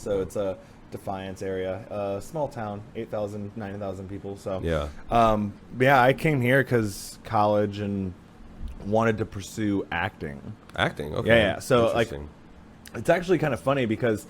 So it's a Defiance area, small town, 8,000, 9,000 people. So yeah, I came here because college and wanted to pursue acting. Acting, okay. Yeah. So like, it's actually kind of funny because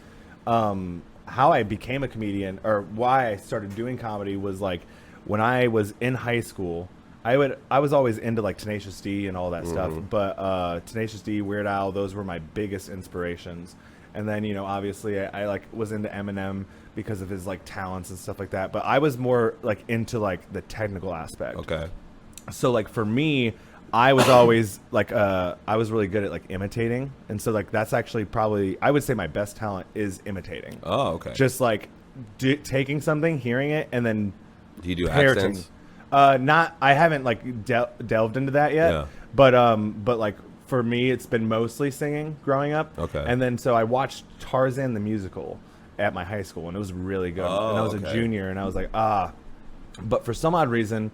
how I became a comedian, or why I started doing comedy, was like when I was in high school. I was always into like Tenacious D and all that stuff, but Tenacious D, Weird Al, those were my biggest inspirations. And then, you know, obviously I like was into Eminem because of his like talents and stuff like that. But I was more like into like the technical aspect. Okay. So like for me, I was always like I was really good at like imitating, and so like that's actually probably, I would say, my best talent is imitating. Oh, okay. Just like taking something, hearing it, and then do you do parroting. accents? I haven't like delved into that yet. Yeah. But like for me, it's been mostly singing growing up. Okay. And then so I watched Tarzan the musical at my high school, and it was really good. Oh, and I was a junior, and I was like, But for some odd reason,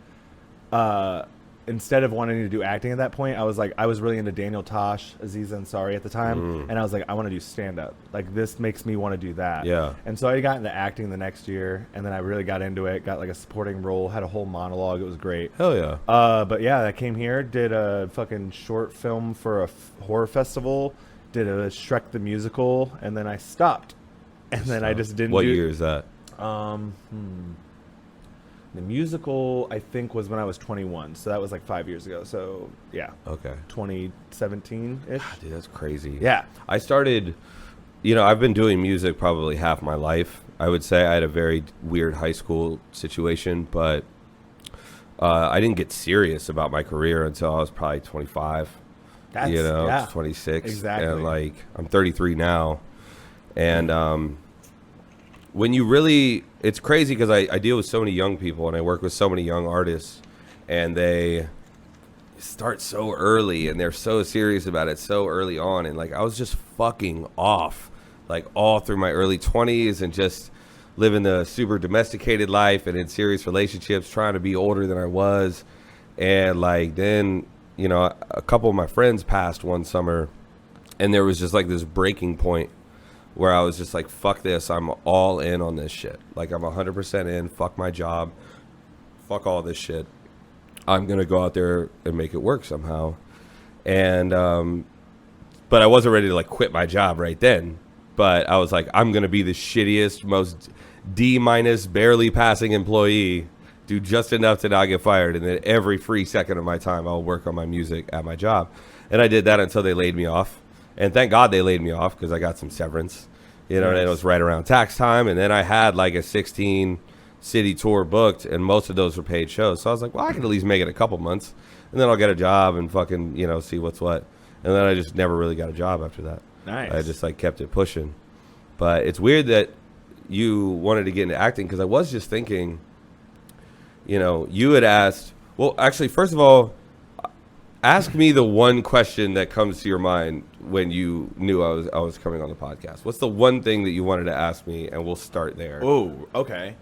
instead of wanting to do acting at that point, I was really into Daniel Tosh, Aziz Ansari at the time, and I was like, I want to do stand-up. Like, this makes me want to do that. Yeah. And so I got into acting the next year, and then I really got into it, got like a supporting role, had a whole monologue. It was great. Hell yeah. But yeah, I came here, did a fucking short film for a horror festival, did a Shrek the Musical, and then I stopped. And then I just didn't What year is that? The musical, I think, was when I was 21. So that was like 5 years ago. So, yeah. Okay. 2017-ish. Dude, that's crazy. Yeah. I started, you know, I've been doing music probably half my life. I would say I had a very weird high school situation, but I didn't get serious about my career until I was probably 25. That's, you know, yeah, 26. Exactly. And like, I'm 33 now. And when you really, it's crazy because I deal with so many young people and I work with so many young artists, and they start so early and they're so serious about it so early on. And like, I was just fucking off like all through my early 20s and just living the super domesticated life and in serious relationships, trying to be older than I was. And like, then, you know, a couple of my friends passed one summer, and there was just like this breaking point where I was just like, fuck this, I'm all in on this shit. Like, I'm 100% in, fuck my job, fuck all this shit. I'm going to go out there and make it work somehow. And, but I wasn't ready to like quit my job right then. But I was like, I'm going to be the shittiest, most D- barely passing employee, do just enough to not get fired. And then every free second of my time, I'll work on my music at my job. And I did that until they laid me off. And thank God they laid me off because I got some severance, you know, and it was right around tax time. And then I had like a 16 city tour booked, and most of those were paid shows. So I was like, well, I can at least make it a couple months, and then I'll get a job and fucking, you know, see what's what. And then I just never really got a job after that. Nice. I just like kept it pushing. But it's weird that you wanted to get into acting, because I was just thinking, you know, you had asked, well, actually, first of all, ask me the one question that comes to your mind when you knew I was coming on the podcast. What's the one thing that you wanted to ask me, and we'll start there. Oh, okay.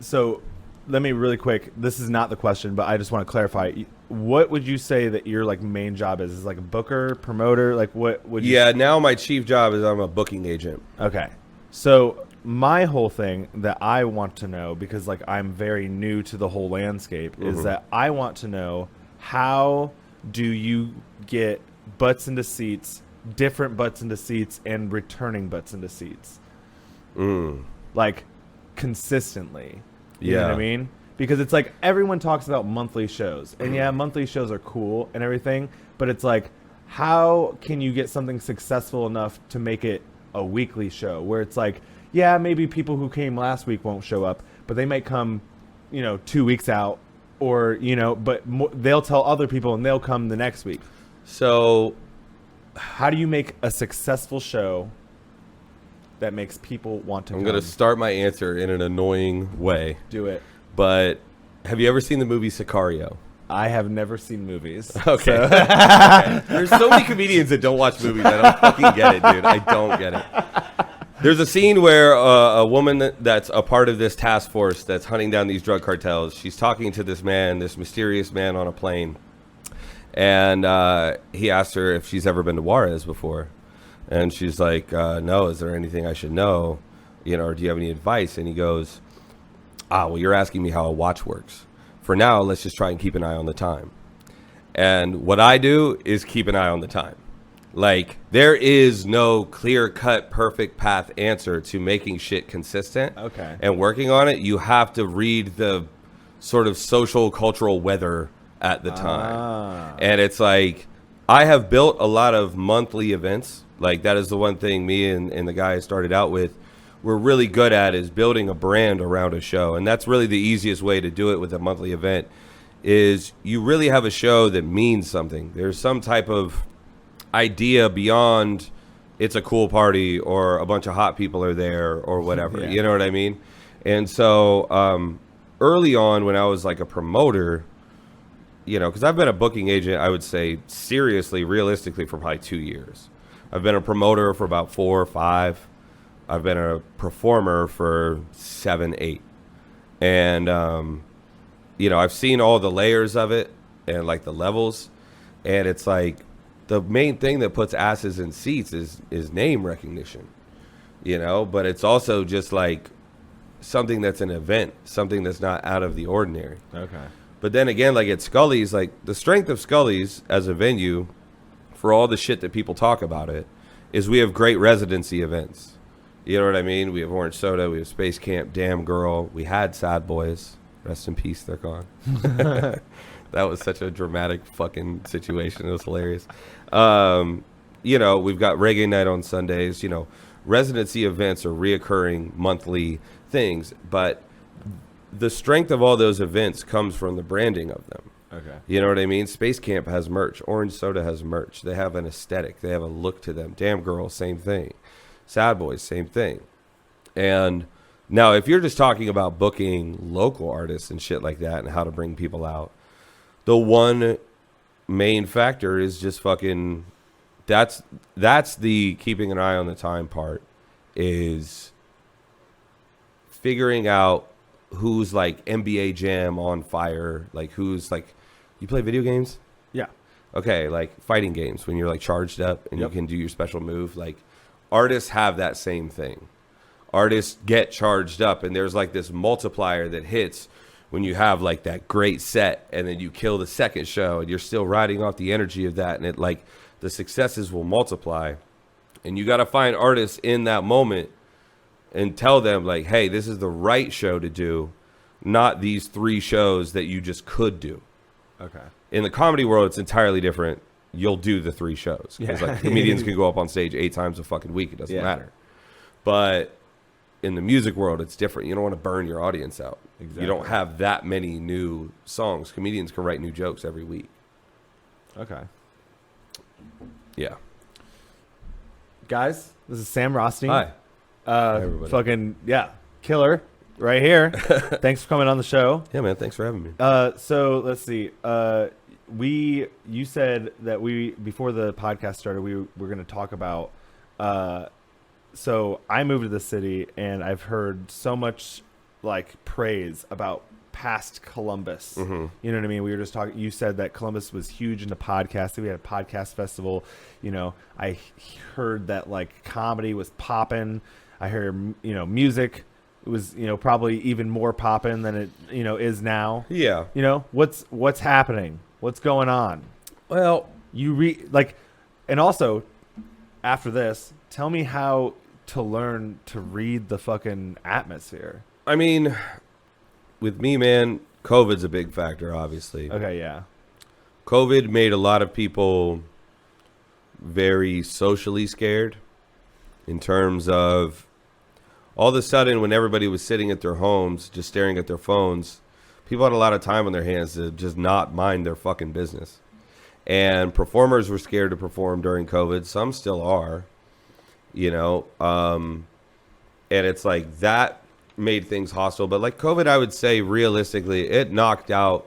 So let me really quick. This is not the question, but I just want to clarify. What would you say that your like main job is? Is like a booker, promoter? Like what would you? Yeah, now my chief job is I'm a booking agent. Okay. So my whole thing that I want to know, because like I'm very new to the whole landscape, is that I want to know, how do you get butts into seats, different butts into seats, and returning butts into seats? Like consistently. You know what I mean? Because it's like everyone talks about monthly shows, and yeah, monthly shows are cool and everything, but it's like, how can you get something successful enough to make it a weekly show where it's like, yeah, maybe people who came last week won't show up, but they might come, you know, 2 weeks out, or, you know, but they'll tell other people and they'll come the next week. So how do you make a successful show that makes people want to come? I'm going to start my answer in an annoying way. Do it. But have you ever seen the movie Sicario? I have never seen movies. Okay. There's so many comedians that don't watch movies. I don't fucking get it, dude. I don't get it. There's a scene where a woman that's a part of this task force that's hunting down these drug cartels, she's talking to this man, this mysterious man on a plane. And he asked her if she's ever been to Juarez before. And she's like, no, is there anything I should know? Or do you have any advice? And he goes, well, you're asking me how a watch works. For now, let's just try and keep an eye on the time. And what I do is keep an eye on the time. Like, there is no clear-cut, perfect path answer to making shit consistent. Okay. And working on it, you have to read the sort of social, cultural weather at the time. And it's like, I have built a lot of monthly events. Like, that is the one thing me and the guy I started out with, we're really good at, is building a brand around a show. And that's really the easiest way to do it with a monthly event, is you really have a show that means something. There's some type of idea beyond it's a cool party or a bunch of hot people are there or whatever. Yeah. You know what I mean? And so early on, when I was like a promoter, because I've been a booking agent, I would say seriously, realistically, for probably 2 years. I've been a promoter for about 4 or 5. I've been a performer for 7, 8. And, I've seen all the layers of it and like the levels. And it's like the main thing that puts asses in seats is name recognition, but it's also just like something that's an event, something that's not out of the ordinary. Okay. But then again, like at Scully's, like the strength of Scully's as a venue for all the shit that people talk about it is we have great residency events. You know what I mean? We have Orange Soda, we have Space Camp, Damn Girl, we had Sad Boys. Rest in peace, they're gone. That was such a dramatic fucking situation. It was hilarious. We've got Reggae Night on Sundays. Residency events are reoccurring monthly things, but the strength of all those events comes from the branding of them. Okay. You know what I mean? Space Camp has merch. Orange Soda has merch. They have an aesthetic. They have a look to them. Damn Girl, same thing. Sad Boys, same thing. And now, if you're just talking about booking local artists and shit like that and how to bring people out, the one main factor is just fucking, that's the keeping an eye on the time part, is figuring out who's like NBA Jam on fire, like who's like, you play video games? Yeah. Okay, like fighting games when you're like charged up and you can do your special move. Like artists have that same thing. Artists get charged up and there's like this multiplier that hits when you have like that great set and then you kill the second show and you're still riding off the energy of that, and it like the successes will multiply. And you got to find artists in that moment and tell them like, hey, this is the right show to do, not these 3 shows that you just could do. Okay. In the comedy world, it's entirely different. You'll do the 3 shows. Because like comedians can go up on stage 8 times a fucking week. It doesn't matter. But in the music world, it's different. You don't want to burn your audience out. Exactly. You don't have that many new songs. Comedians can write new jokes every week. Okay. Yeah. Guys, this is Sam Rothstein. Hi. Hi, everybody. Fucking, yeah, killer right here. Thanks for coming on the show. Yeah, man. Thanks for having me. So let's see. You said that before the podcast started, we were going to talk about, so I moved to the city and I've heard so much like praise about past Columbus. Mm-hmm. You know what I mean? We were just talking, you said that Columbus was huge into podcasting. We had a podcast festival. I heard that like comedy was popping. I heard, music was, probably even more popping than it, is now. Yeah. What's happening? What's going on? Well, and also after this, tell me how to learn to read the fucking atmosphere. I mean, with me, man, COVID's a big factor, obviously. Okay, yeah. COVID made a lot of people very socially scared in terms of all of a sudden when everybody was sitting at their homes just staring at their phones, people had a lot of time on their hands to just not mind their fucking business. And performers were scared to perform during COVID. Some still are, and it's like that made things hostile. But like COVID, I would say realistically, it knocked out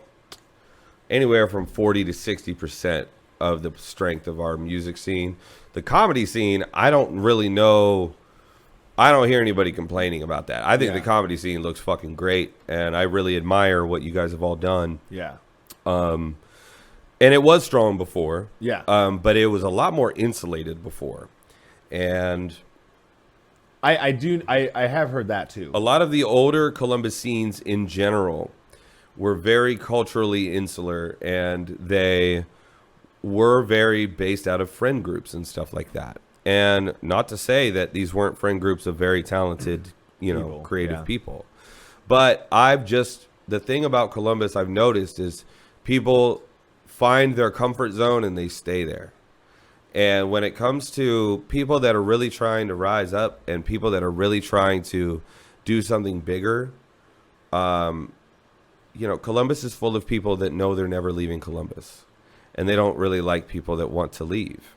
anywhere from 40 to 60% of the strength of our music scene. The comedy scene, I don't really know. I don't hear anybody complaining about that. I think the comedy scene looks fucking great, and I really admire what you guys have all done. Yeah. And it was strong before. Yeah. But it was a lot more insulated before. And I have heard that too. a lot of the older Columbus scenes in general were very culturally insular, and they were very based out of friend groups and stuff like that. And not to say that these weren't friend groups of very talented, creative people. But the thing about Columbus I've noticed is people find their comfort zone and they stay there. And when it comes to people that are really trying to rise up and people that are really trying to do something bigger, Columbus is full of people that know they're never leaving Columbus. And they don't really like people that want to leave.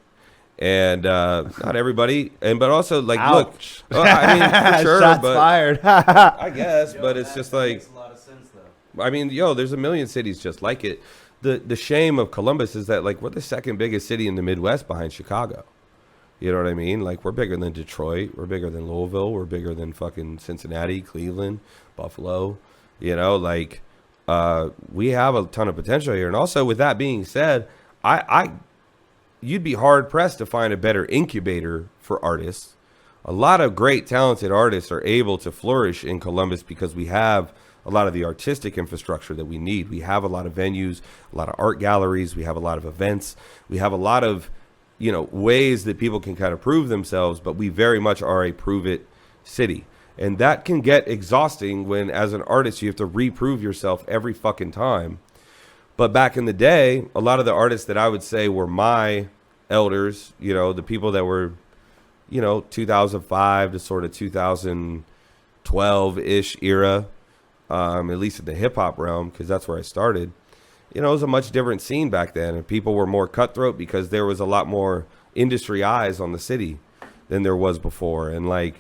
And not everybody, but also like, ouch. Look, I mean, for sure, shots but fired. I guess, but it's just like, makes a lot of sense, though. I mean, there's a million cities just like it. The shame of Columbus is that like we're the second biggest city in the Midwest behind Chicago. You know what I mean? Like we're bigger than Detroit, we're bigger than Louisville, we're bigger than fucking Cincinnati, Cleveland, Buffalo. We have a ton of potential here. And also, with that being said, you'd be hard pressed to find a better incubator for artists. A lot of great, talented artists are able to flourish in Columbus because we have a lot of the artistic infrastructure that we need. We have a lot of venues, a lot of art galleries. We have a lot of events. We have a lot of, ways that people can kind of prove themselves, but we very much are a prove it city. And that can get exhausting when, as an artist, you have to reprove yourself every fucking time. But back in the day, a lot of the artists that I would say were my elders, the people that were, 2005 to sort of 2012-ish era, at least in the hip-hop realm, because that's where I started. It was a much different scene back then, and people were more cutthroat because there was a lot more industry eyes on the city than there was before. And, like,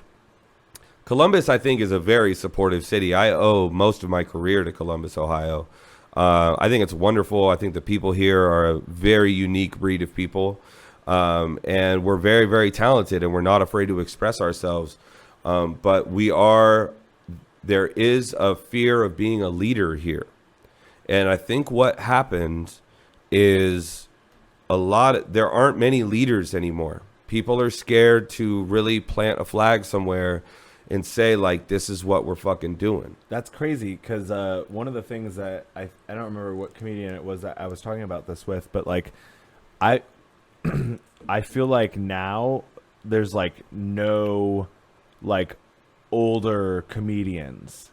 Columbus, I think, is a very supportive city. I owe most of my career to Columbus, Ohio. I think it's wonderful. I think the people here are a very unique breed of people, and we're very, very talented, and we're not afraid to express ourselves. But there is a fear of being a leader here. And I think what happened is there aren't many leaders anymore. People are scared to really plant a flag somewhere and say, like, this is what we're fucking doing. That's crazy, because one of the things that I don't remember what comedian it was that I was talking about this with, but, like, I feel like now there's, like, no, like, older comedians.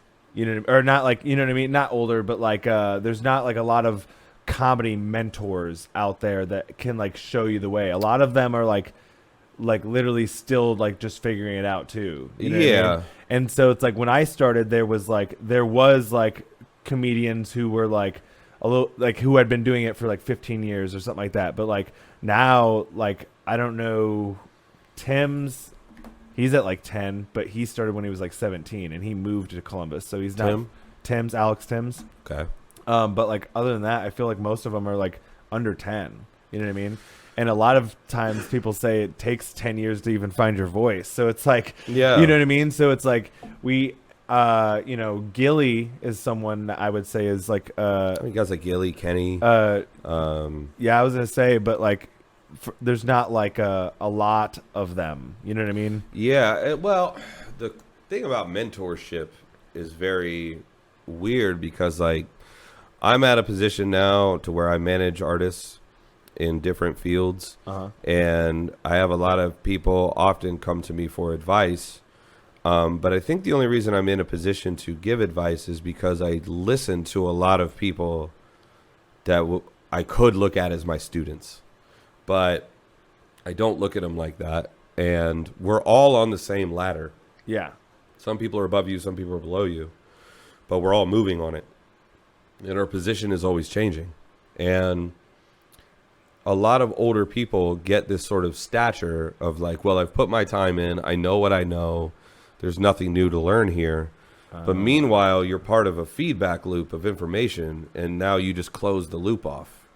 Or not, like, you know what I mean? Not older, but, like, there's not, like, a lot of comedy mentors out there that can, like, show you the way. A lot of them are, like literally still, like, just figuring it out too. You know what I mean? And so it's like when I started, there was comedians who were like a little, like, who had been doing it for like 15 years or something like that. But like now, like, I don't know, Tim's, he's at like 10, but he started when he was like 17 and he moved to Columbus. So he's not Alex Tim's. Okay. But like other than that, I feel like most of them are like under 10. You know what I mean? And a lot of times people say it takes 10 years to even find your voice. So it's like, yeah, you know what I mean? So it's like Gilly is someone that I would say is like, you guys like Gilly, Kenny. Yeah, I was going to say, but like, there's not like a lot of them. You know what I mean? Yeah. Well, the thing about mentorship is very weird because, like, I'm at a position now to where I manage artists in different fields, and I have a lot of people often come to me for advice, but I think the only reason I'm in a position to give advice is because I listen to a lot of people that I could look at as my students, but I don't look at them like that, and we're all on the same ladder. Yeah. Some people are above you, some people are below you, but we're all moving on it, and our position is always changing. And a lot of older people get this sort of stature of like, well, I've put my time in, I know what I know, there's nothing new to learn here. But meanwhile, you're part of a feedback loop of information, and now you just close the loop off.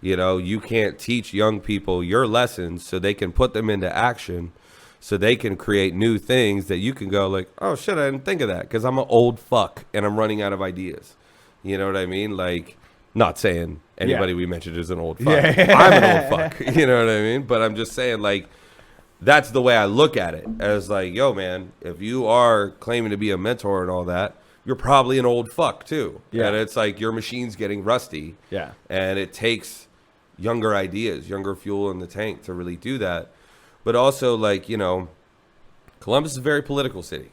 You can't teach young people your lessons so they can put them into action, so they can create new things that you can go like, oh shit, I didn't think of that because I'm an old fuck and I'm running out of ideas. You know what I mean? Like, not saying anybody we mentioned is an old fuck. Yeah. I'm an old fuck. You know what I mean? But I'm just saying, like, that's the way I look at it, as like, yo, man, if you are claiming to be a mentor and all that, you're probably an old fuck too. Yeah. And it's like your machine's getting rusty. Yeah. And it takes younger ideas, younger fuel in the tank to really do that. But also, like, you know, Columbus is a very political city.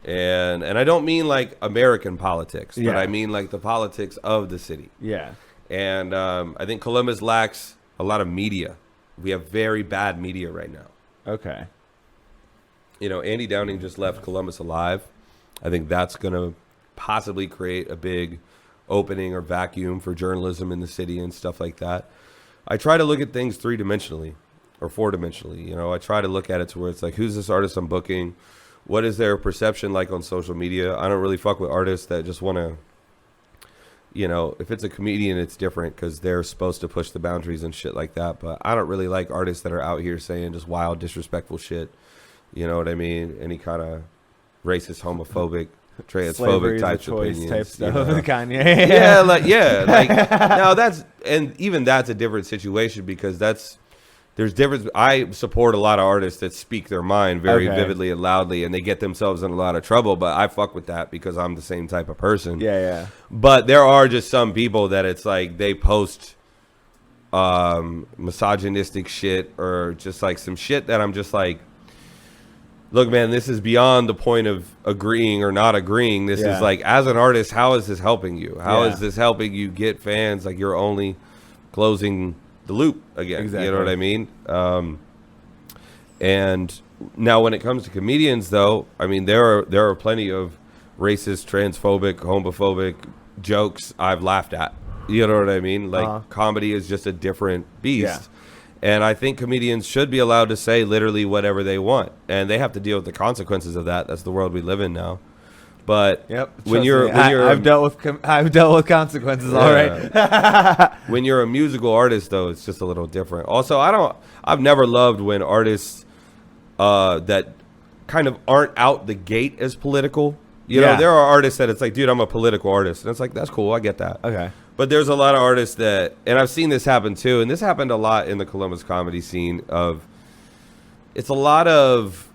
And I don't mean like American politics, but I mean like the politics of the city. Yeah. And I think Columbus lacks a lot of media. We have very bad media right now. Okay. You know, Andy Downing just left Columbus alive. I think that's going to possibly create a big opening or vacuum for journalism in the city and stuff like that. I try to look at things 3-dimensionally or 4-dimensionally. You know, I try to look at it to where it's like, who's this artist I'm booking? What is their perception like on social media? I don't really fuck with artists that just want to, you know, if it's a comedian, it's different because they're supposed to push the boundaries and shit like that. But I don't really like artists that are out here saying just wild, disrespectful shit. You know what I mean? Any kind of racist, homophobic, transphobic types of opinions. Type stuff. You know? Kanye. like now that's a different situation because there's difference. I support a lot of artists that speak their mind very vividly and loudly, and they get themselves in a lot of trouble. But I fuck with that because I'm the same type of person. Yeah. But there are just some people that it's like they post misogynistic shit or just like some shit that I'm just like, look, man, this is beyond the point of agreeing or not agreeing. This is like, as an artist, how is this helping you? How is this helping you get fans? Like, you're only closing the loop again. Exactly. You know what I mean? And now when it comes to comedians, though, I mean, there are plenty of racist, transphobic, homophobic jokes I've laughed at. You know what I mean? Like, comedy is just a different beast. Yeah. And I think comedians should be allowed to say literally whatever they want. And they have to deal with the consequences of that. That's the world we live in now. But I've dealt with consequences. All right. When you're a musical artist, though, it's just a little different. Also, I've never loved when artists that kind of aren't out the gate as political. You know, there are artists that it's like, dude, I'm a political artist. And it's like, that's cool. I get that. Okay. But there's a lot of artists that, and I've seen this happen too, and this happened a lot in the Columbus comedy scene it's a lot of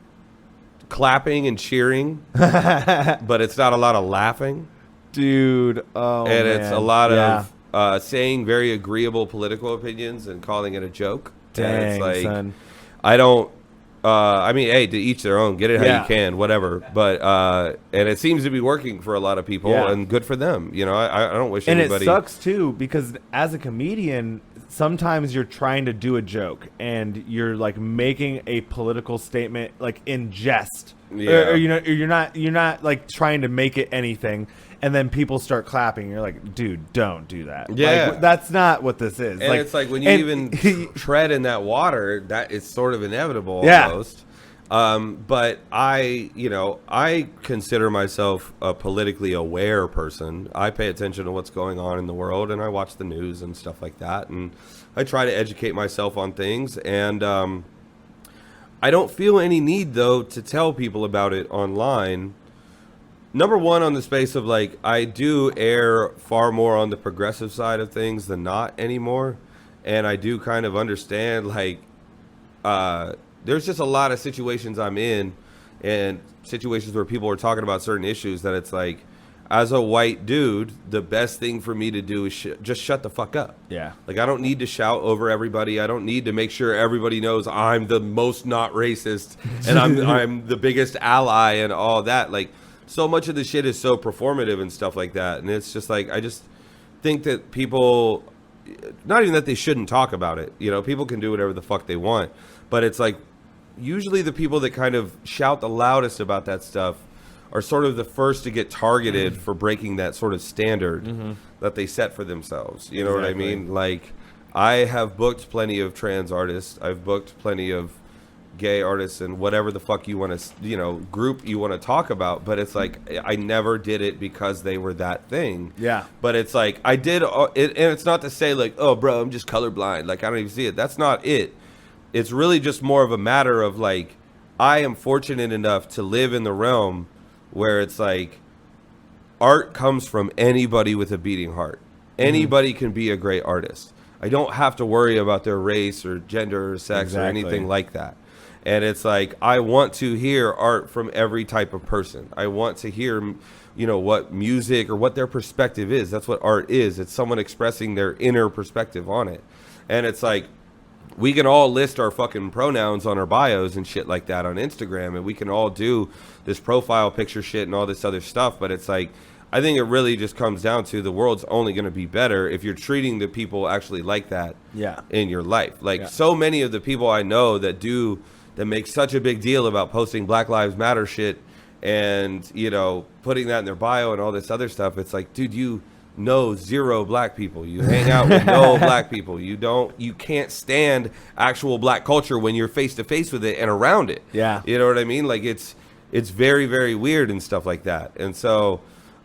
clapping and cheering, but it's not a lot of laughing. Dude, it's a lot of saying very agreeable political opinions and calling it a joke. Dang, and it's like, son. I don't, I mean, hey, to each their own. Get it how you can, whatever. But and it seems to be working for a lot of people, and good for them. You know, I don't wish anybody. And it sucks too because as a comedian, sometimes you're trying to do a joke and you're like making a political statement like in jest, or you know, you're not like trying to make it anything. And then people start clapping. You're like, dude, don't do that. Yeah. Like, that's not what this is. And like, it's like when you even tread in that water, that is sort of inevitable almost. But I consider myself a politically aware person. I pay attention to what's going on in the world, and I watch the news and stuff like that. And I try to educate myself on things. And I don't feel any need, though, to tell people about it online. Number one, on the space of like, I do err far more on the progressive side of things than not anymore. And I do kind of understand like, there's just a lot of situations I'm in and situations where people are talking about certain issues that it's like, as a white dude, the best thing for me to do is just shut the fuck up. Yeah. Like, I don't need to shout over everybody. I don't need to make sure everybody knows I'm the most not racist and I'm the biggest ally and all that. Like, so much of the shit is so performative and stuff like that. And it's just like, I just think that people, not even that they shouldn't talk about it. You know, people can do whatever the fuck they want. But it's like, usually the people that kind of shout the loudest about that stuff are sort of the first to get targeted for breaking that sort of standard that they set for themselves. You know what I mean? Like, I have booked plenty of trans artists. I've booked plenty of gay artists and whatever the fuck you want to, you know, group you want to talk about. But it's like, I never did it because they were that thing. Yeah. But it's like, I did it, and it's not to say like, oh, bro, I'm just colorblind. Like, I don't even see it. That's not it. It's really just more of a matter of like, I am fortunate enough to live in the realm where it's like, art comes from anybody with a beating heart. Anybody can be a great artist. I don't have to worry about their race or gender or sex or anything like that. And it's like, I want to hear art from every type of person. I want to hear, you know, what music or what their perspective is. That's what art is. It's someone expressing their inner perspective on it. And it's like, we can all list our fucking pronouns on our bios and shit like that on Instagram, and we can all do this profile picture shit and all this other stuff. But it's like, I think it really just comes down to the world's only going to be better if you're treating the people actually like that in your life. Like so many of the people I know that make such a big deal about posting Black Lives Matter shit and, you know, putting that in their bio and all this other stuff. It's like, dude, you know 0 black people. You hang out with no black people. You can't stand actual black culture when you're face to face with it and around it. Yeah. You know what I mean? Like it's very, very weird and stuff like that. And so,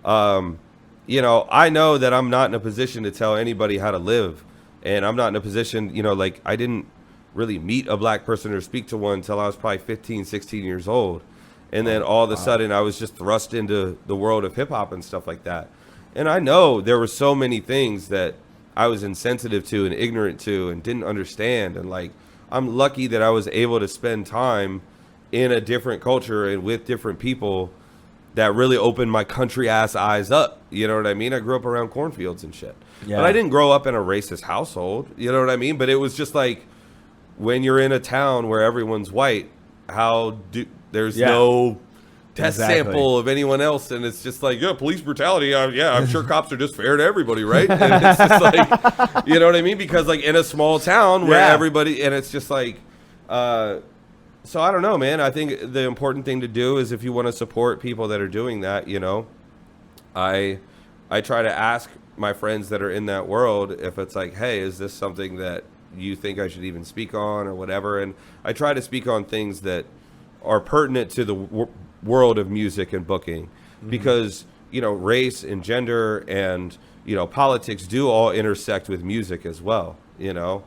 you know, I know that I'm not in a position to tell anybody how to live, and I'm not in a position, you know, like I didn't really meet a black person or speak to one until I was probably 15, 16 years old. And then all of a sudden I was just thrust into the world of hip hop and stuff like that. And I know there were so many things that I was insensitive to and ignorant to and didn't understand. And like, I'm lucky that I was able to spend time in a different culture and with different people that really opened my country ass eyes up. You know what I mean? I grew up around cornfields and shit. Yeah. But I didn't grow up in a racist household. You know what I mean? But it was just like, when you're in a town where everyone's white, there's no test sample of anyone else, and it's just like, police brutality. I'm sure cops are just fair to everybody, right? And it's just like, you know what I mean? Because like in a small town where everybody, and it's just like, so I don't know, man. I think the important thing to do is if you want to support people that are doing that, you know, I try to ask my friends that are in that world if it's like, hey, is this something that you think I should even speak on or whatever? And I try to speak on things that are pertinent to the world of music and booking, because, you know, race and gender and, you know, politics do all intersect with music as well, you know?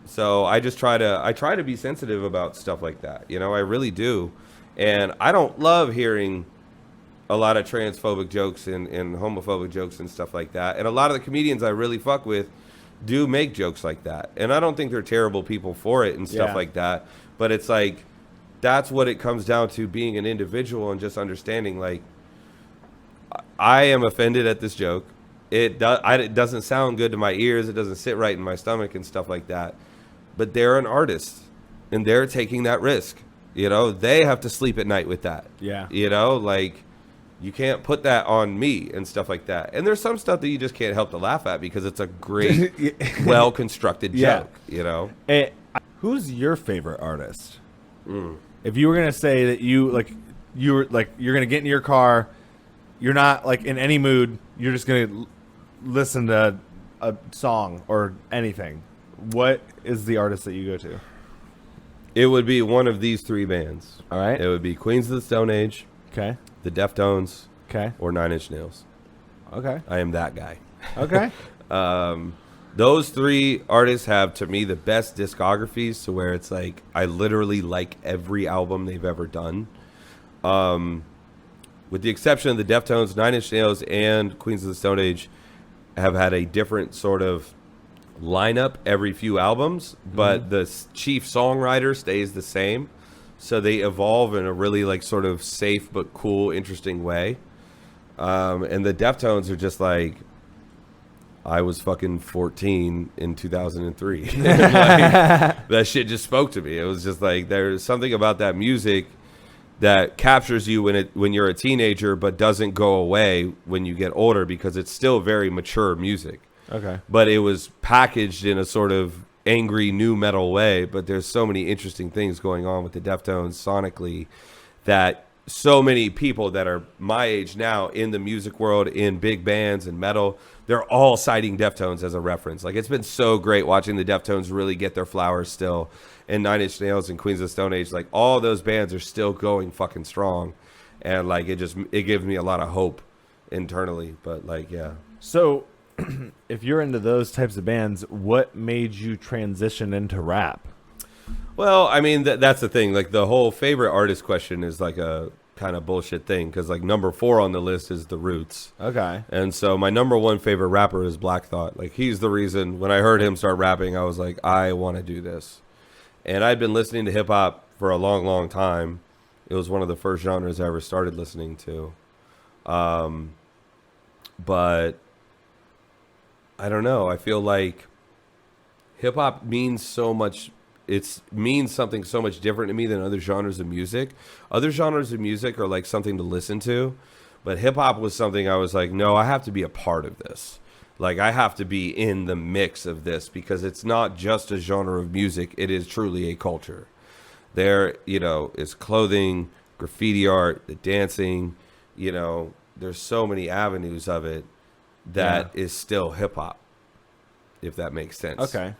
So I try to be sensitive about stuff like that. You know, I really do. And I don't love hearing a lot of transphobic jokes and homophobic jokes and stuff like that. And a lot of the comedians I really fuck with do make jokes like that. And I don't think they're terrible people for it and stuff like that. But it's like, that's what it comes down to, being an individual and just understanding, like, I am offended at this joke. It doesn't sound good to my ears. It doesn't sit right in my stomach and stuff like that. But they're an artist, and they're taking that risk. You know, they have to sleep at night with that. Yeah. You know, like, you can't put that on me and stuff like that. And there's some stuff that you just can't help to laugh at because it's a great, well-constructed joke, you know? Hey, who's your favorite artist? If you were going to say that you're going to get in your car, you're not, like, in any mood, you're just going to listen to a song or anything, what is the artist that you go to? It would be one of these 3 bands. All right. It would be Queens of the Stone Age. Okay. The Deftones. Okay. Or 9 Inch Nails. Okay. I am that guy. Okay. Those 3 artists have, to me, the best discographies, to where it's like, I literally like every album they've ever done. With the exception of the Deftones, 9 Inch Nails and Queens of the Stone Age have had a different sort of lineup every few albums, but the chief songwriter stays the same. So they evolve in a really, like, sort of safe but cool, interesting way. And the Deftones are just like, I was fucking 14 in 2003. Like, that shit just spoke to me. It was just like, there's something about that music that captures you when you're a teenager, but doesn't go away when you get older, because it's still very mature music. Okay. But it was packaged in a sort of angry new metal way. But there's so many interesting things going on with the Deftones sonically that so many people that are my age now in the music world, in big bands and metal, they're all citing Deftones as a reference. Like, it's been so great watching the Deftones really get their flowers still. And 9 Inch Nails and Queens of the Stone Age, like, all those bands are still going fucking strong. And, like, it gives me a lot of hope internally. But, like, yeah. So, if you're into those types of bands, what made you transition into rap? Well, I mean, that's the thing. Like, the whole favorite artist question is like a kind of bullshit thing, because, like, number 4 on the list is The Roots. Okay. And so my number 1 favorite rapper is Black Thought. Like, he's the reason when I heard him start rapping, I was like, I want to do this. And I'd been listening to hip hop for a long, long time. It was one of the first genres I ever started listening to. But I don't know. I feel like hip hop means so much. It means something so much different to me than other genres of music. Other genres of music are like something to listen to. But hip hop was something I was like, no, I have to be a part of this. Like, I have to be in the mix of this because it's not just a genre of music. It is truly a culture. There, is clothing, graffiti art, the dancing, there's so many avenues of it that is still hip hop, if that makes sense. Okay.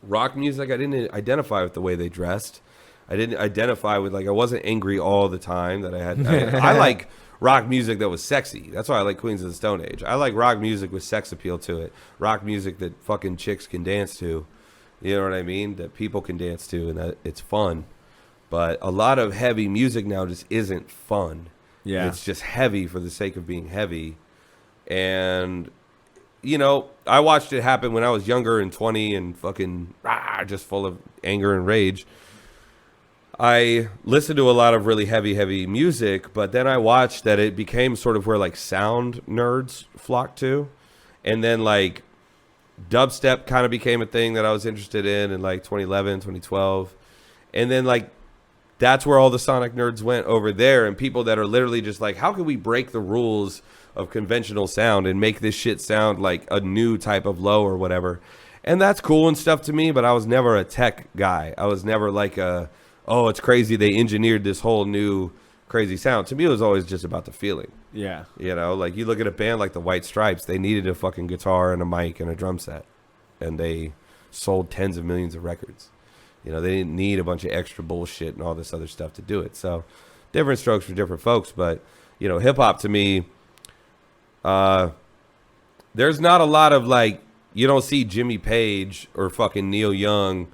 Rock music, I didn't identify with the way they dressed. I didn't identify with, I wasn't angry all the time that I had. I like rock music that was sexy. That's why I like Queens of the Stone Age. I like rock music with sex appeal to it. Rock music that fucking chicks can dance to. You know what I mean? That people can dance to and that it's fun. But a lot of heavy music now just isn't fun. Yeah. It's just heavy for the sake of being heavy. And, I watched it happen when I was younger and 20 and fucking just full of anger and rage. I listened to a lot of really heavy music, but then I watched that it became sort of where sound nerds flocked to. And then dubstep kind of became a thing that I was interested in 2011, 2012. And then that's where all the sonic nerds went over there, and people that are literally just how can we break the rules of conventional sound and make this shit sound like a new type of low or whatever. And that's cool and stuff to me, but I was never a tech guy. I was never oh, it's crazy they engineered this whole new crazy sound. To me, it was always just about the feeling. Yeah. You look at a band like the White Stripes, they needed a fucking guitar and a mic and a drum set, and they sold tens of millions of records. They didn't need a bunch of extra bullshit and all this other stuff to do it. So different strokes for different folks. But, hip hop to me, there's not a lot of you don't see Jimmy Page or fucking Neil Young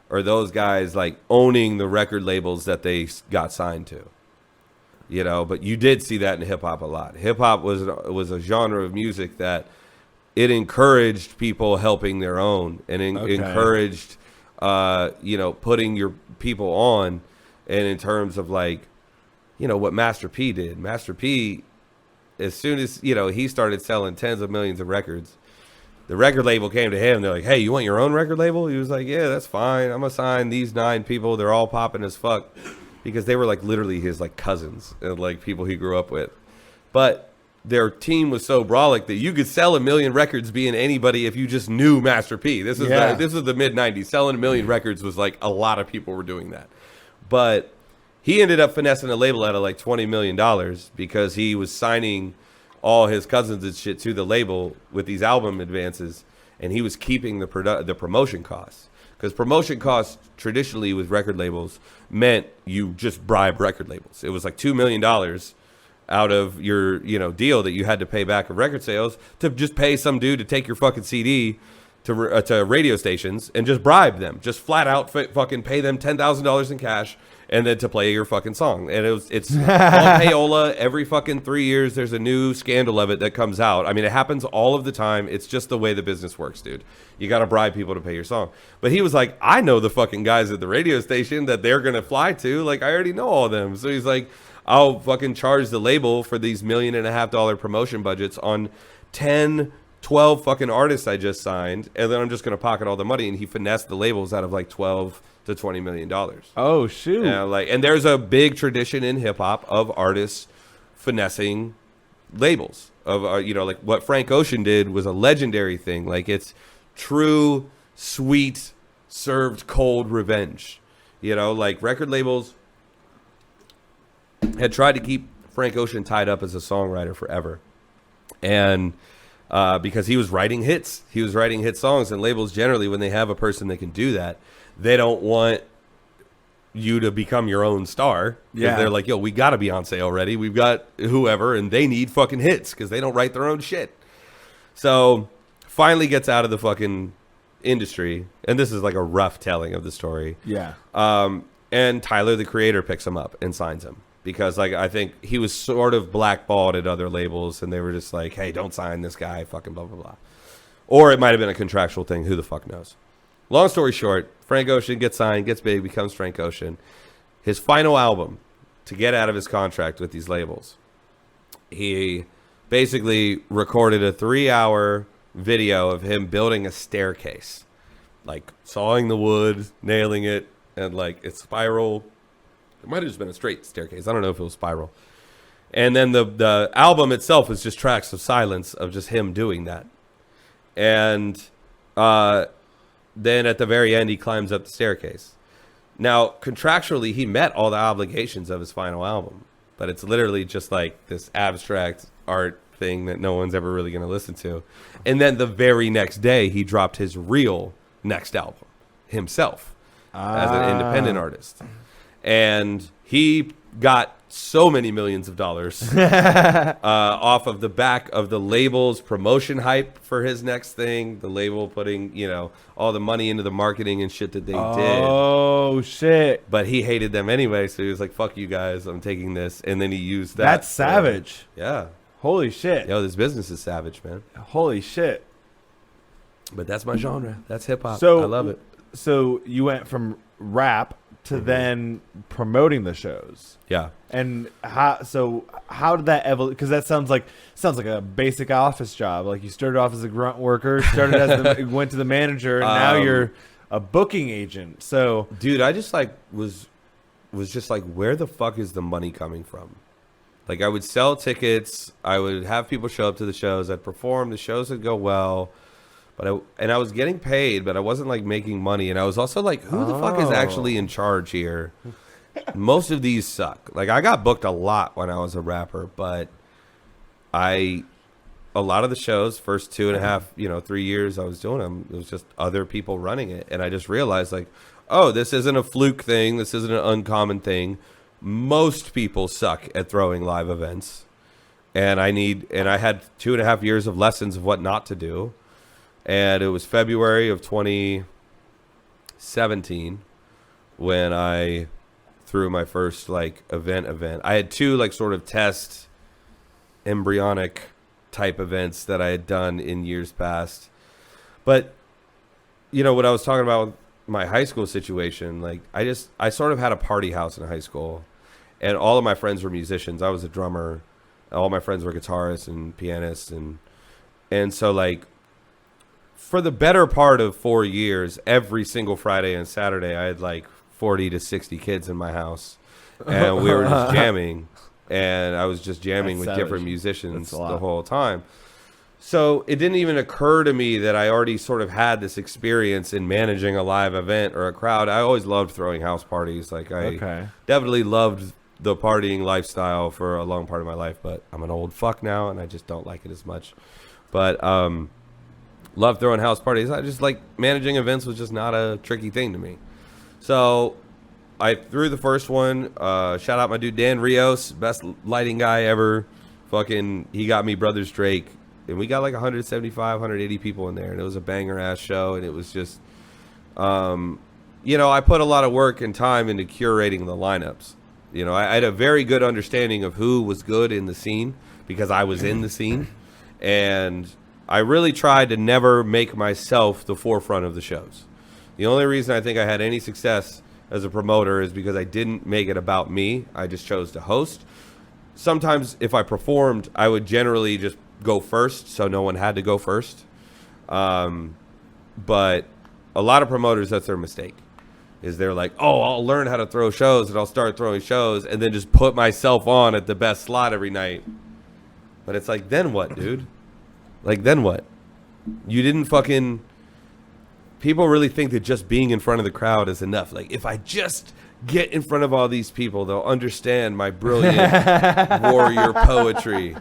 or those guys owning the record labels that they got signed to. But you did see that in hip hop a lot. Hip hop was a genre of music that it encouraged people helping their own and encouraged putting your people on, and in terms of what Master P did. Master P, as soon as, he started selling tens of millions of records, the record label came to him. They're like, hey, you want your own record label? He was like, yeah, that's fine. I'm going to sign these 9 people. They're all popping as fuck, because they were literally his cousins and people he grew up with. But their team was so brolic that you could sell 1 million records being anybody if you just knew Master P. This is the mid 90s. Selling 1 million records was a lot of people were doing that. But he ended up finessing a label out of $20 million because he was signing all his cousins and shit to the label with these album advances, and he was keeping the promotion costs. Because promotion costs traditionally with record labels meant you just bribe record labels. It was $2 million out of your deal that you had to pay back of record sales to just pay some dude to take your fucking CD to radio stations and just bribe them, just flat out fucking pay them $10,000 in cash and then to play your fucking song. And it's on payola. Every fucking 3 years there's a new scandal of it that comes out. I mean, it happens all of the time. It's just the way the business works, dude. You got to bribe people to pay your song. But he was like, I know the fucking guys at the radio station that they're going to fly to. I already know all of them. So he's like, I'll fucking charge the label for these $1.5 million promotion budgets on 10, 12 fucking artists I just signed, and then I'm just going to pocket all the money. And he finessed the labels out of 12 to $20 million. Oh, shoot. And there's a big tradition in hip hop of artists finessing labels of, what Frank Ocean did was a legendary thing. It's true, sweet, served cold revenge. Record labels had tried to keep Frank Ocean tied up as a songwriter forever. And because he was writing hits. He was writing hit songs, and labels generally, when they have a person that can do that, they don't want you to become your own star. Yeah. They're like, yo, we got a Beyonce already. We've got whoever, and they need fucking hits because they don't write their own shit. So finally gets out of the fucking industry, and this is a rough telling of the story. Yeah. And Tyler, the Creator, picks him up and signs him. Because I think he was sort of blackballed at other labels, and they were just like, hey, don't sign this guy, fucking blah, blah, blah. Or it might have been a contractual thing. Who the fuck knows? long story short, Frank Ocean gets signed, gets big, becomes Frank Ocean. His final album, to get out of his contract with these labels, he basically recorded a 3-hour video of him building a staircase, like sawing the wood, nailing it, and like it's spiral. It might have just been a straight staircase. I don't know if it was spiral. And then the album itself is just tracks of silence of just him doing that. And then at the very end, he climbs up the staircase. Now, contractually, he met all the obligations of his final album, but it's literally just like this abstract art thing that no one's ever really going to listen to. And then the very next day, he dropped his real next album himself as an independent artist. And he got so many millions of dollars off of the back of the label's promotion hype for his next thing. The label putting, all the money into the marketing and shit that they did. Oh, shit. But he hated them anyway, so he was like, fuck you guys, I'm taking this. And then he used that. That's savage. Yeah. Holy shit. Yo, this business is savage, man. Holy shit. But that's my genre. That's hip-hop. So, I love it. So you went from rap to then promoting the shows. Yeah. And how did that evolve? Because that sounds like a basic office job. Like you started off as a grunt worker, went to the manager, and now you're a booking agent. So, dude, I just was just like, where the fuck is the money coming from? Like I would sell tickets, I would have people show up to the shows, I'd perform, the shows would go well. But I was getting paid, but I wasn't like making money. And I was also like, who the fuck is actually in charge here? Most of these suck. Like I got booked a lot when I was a rapper, but a lot of the shows, first 2.5, 3 years I was doing them, it was just other people running it. And I just realized like, oh, this isn't a fluke thing. This isn't an uncommon thing. Most people suck at throwing live events. And I had 2.5 years of lessons of what not to do. And it was February of 2017 when I threw my first like event. I had 2 like sort of test embryonic type events that I had done in years past. But what I was talking about with my high school situation, like I sort of had a party house in high school, and all of my friends were musicians. I was a drummer. All my friends were guitarists and pianists, and so like, for the better part of 4 years, every single Friday and Saturday, I had like 40 to 60 kids in my house, and we were just jamming, and I was just jamming with different musicians the whole time. So it didn't even occur to me that I already sort of had this experience in managing a live event or a crowd. I always loved throwing house parties. Like I definitely loved the partying lifestyle for a long part of my life, but I'm an old fuck now, and I just don't like it as much. But love throwing house parties. I just like managing events was just not a tricky thing to me. So I threw the first one. Shout out my dude Dan Rios, best lighting guy ever. Fucking, he got me Brothers Drake, and we got like 175, 180 people in there, and it was a banger ass show. And it was just, I put a lot of work and time into curating the lineups. I had a very good understanding of who was good in the scene because I was in the scene, and I really tried to never make myself the forefront of the shows. The only reason I think I had any success as a promoter is because I didn't make it about me. I just chose to host. Sometimes if I performed, I would generally just go first, so no one had to go first. But a lot of promoters, that's their mistake, is they're like, oh, I'll learn how to throw shows and I'll start throwing shows and then just put myself on at the best slot every night. But it's like, then what, dude? Like, then what? You didn't fucking... People really think that just being in front of the crowd is enough. Like, if I just get in front of all these people, they'll understand my brilliant warrior poetry.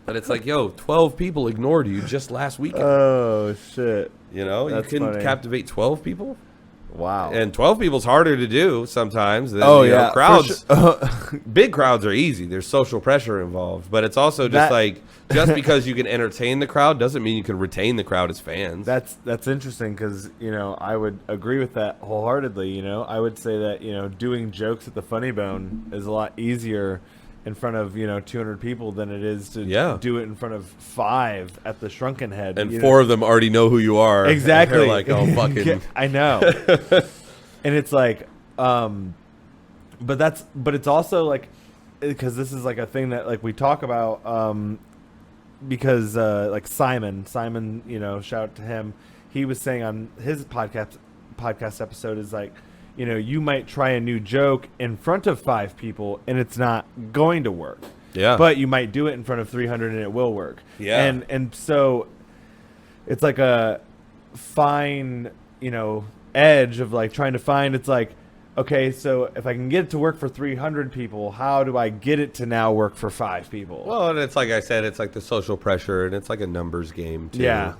But it's like, yo, 12 people ignored you just last weekend. Oh, shit. That's you couldn't captivate 12 people? Wow. And 12 people's harder to do sometimes than crowds. Sure. Big crowds are easy. There's social pressure involved, but it's also just just because you can entertain the crowd doesn't mean you can retain the crowd as fans. That's interesting because, I would agree with that wholeheartedly. I would say that, doing jokes at the Funny Bone is a lot easier in front of 200 people than it is to do it in front of 5 at the Shrunken Head. And 4 of them already know who you are. Exactly. They're like, oh, fucking. I know. And it's like, but it's also like, because this is like a thing that like we talk about, because like Simon, shout out to him. He was saying on his podcast episode is like, you might try a new joke in front of 5 people and it's not going to work. Yeah. But you might do it in front of 300 and it will work. Yeah. And so it's like a fine, edge of like trying to find, it's like, okay, so if I can get it to work for 300 people, how do I get it to now work for 5 people? Well, and it's like I said, it's like the social pressure, and it's like a numbers game, too. Yeah.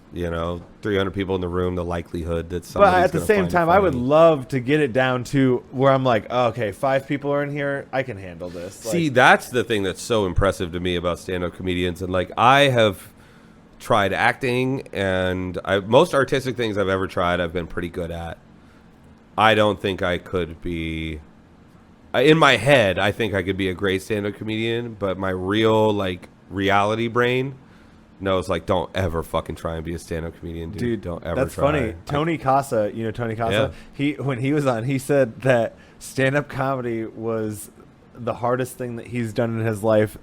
300 people in the room, the likelihood that somebody's But at the same time, I would love to get it down to where I'm like, oh, okay, 5 people are in here, I can handle this. See, that's the thing that's so impressive to me about stand-up comedians. And, like, I have tried acting, and most artistic things I've ever tried, I've been pretty good at. I don't think I could be... In my head, I think I could be a great stand-up comedian, but my real, like, reality brain knows, like, don't ever fucking try and be a stand-up comedian, dude. Don't ever that's try. Funny. Tony Casa, Tony Casa? Yeah. When he was on, he said that stand-up comedy was the hardest thing that he's done in his life,